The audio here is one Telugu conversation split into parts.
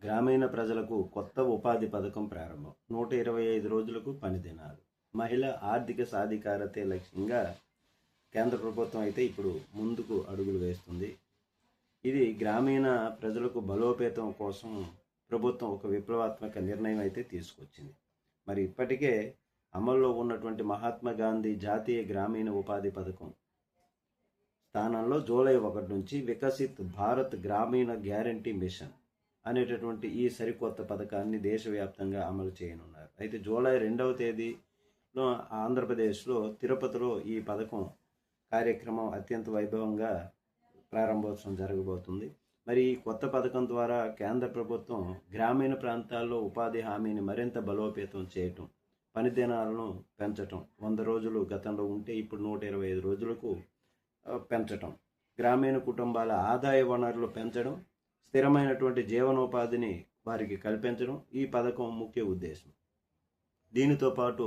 గ్రామీణ ప్రజలకు కొత్త ఉపాధి పథకం ప్రారంభం. 125 రోజులకు పని దినాలు. మహిళ ఆర్థిక సాధికారతే లక్ష్యంగా కేంద్ర ప్రభుత్వం అయితే ఇప్పుడు ముందుకు అడుగులు వేస్తుంది. ఇది గ్రామీణ ప్రజలకు బలోపేతం కోసం ప్రభుత్వం ఒక విప్లవాత్మక నిర్ణయం అయితే తీసుకొచ్చింది. మరి ఇప్పటికే అమల్లో ఉన్నటువంటి మహాత్మా గాంధీ జాతీయ గ్రామీణ ఉపాధి పథకం స్థానంలో జూలై 1 నుంచి వికసిత్ భారత్ గ్రామీణ గ్యారంటీ మిషన్ అనేటటువంటి ఈ సరికొత్త పథకాన్ని దేశవ్యాప్తంగా అమలు చేయనున్నారు. అయితే జూలై 2వ తేదీలో ఆంధ్రప్రదేశ్లో తిరుపతిలో ఈ పథకం కార్యక్రమం అత్యంత వైభవంగా ప్రారంభోత్సవం జరగబోతుంది. మరి ఈ కొత్త పథకం ద్వారా కేంద్ర ప్రభుత్వం గ్రామీణ ప్రాంతాల్లో ఉపాధి హామీని మరింత బలోపేతం చేయటం, పని దినాలను పెంచటం, 100 రోజులు గతంలో ఉంటే ఇప్పుడు 125 రోజులకు పెంచటం, గ్రామీణ కుటుంబాల ఆదాయ వనరులు పెంచడం, స్థిరమైనటువంటి జీవనోపాధిని వారికి కల్పించడం ఈ పథకం ముఖ్య ఉద్దేశం. దీనితో పాటు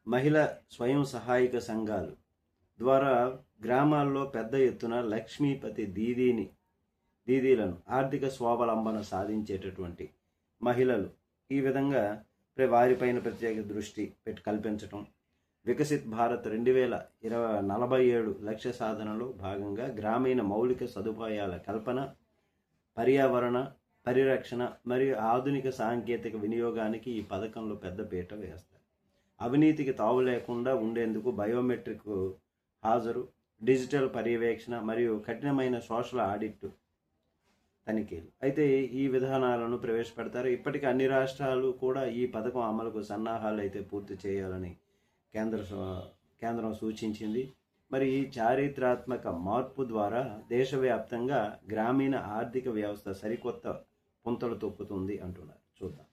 మహిళా స్వయం సహాయక సంఘాలు ద్వారా గ్రామాల్లో పెద్ద ఎత్తున లక్ష్మీపతి దీదీలను ఆర్థిక స్వావలంబన సాధించేటటువంటి మహిళలు ఈ విధంగా వారిపైన ప్రత్యేక దృష్టి కల్పించటం, వికసిత్ భారత్ 2047 లక్ష్య సాధనలో భాగంగా గ్రామీణ మౌలిక సదుపాయాల కల్పన, పర్యావరణ పరిరక్షణ మరియు ఆధునిక సాంకేతిక వినియోగానికి ఈ పథకంలో పెద్దపీట వేస్తారు. అవినీతికి తావు లేకుండా ఉండేందుకు బయోమెట్రిక్ హాజరు, డిజిటల్ పర్యవేక్షణ మరియు కఠినమైన సోషల్ ఆడిట్ తనిఖీలు అయితే ఈ విధానాలను ప్రవేశపెడతారు. ఇప్పటికీ అన్ని రాష్ట్రాలు కూడా ఈ పథకం అమలుకు సన్నాహాలు అయితే పూర్తి చేయాలని కేంద్రం సూచించింది. మరి ఈ చారిత్రాత్మక మార్పు ద్వారా దేశవ్యాప్తంగా గ్రామీణ ఆర్థిక వ్యవస్థ సరికొత్త పుంతలు తొక్కుతుంది అంటున్నారు. చూద్దాం.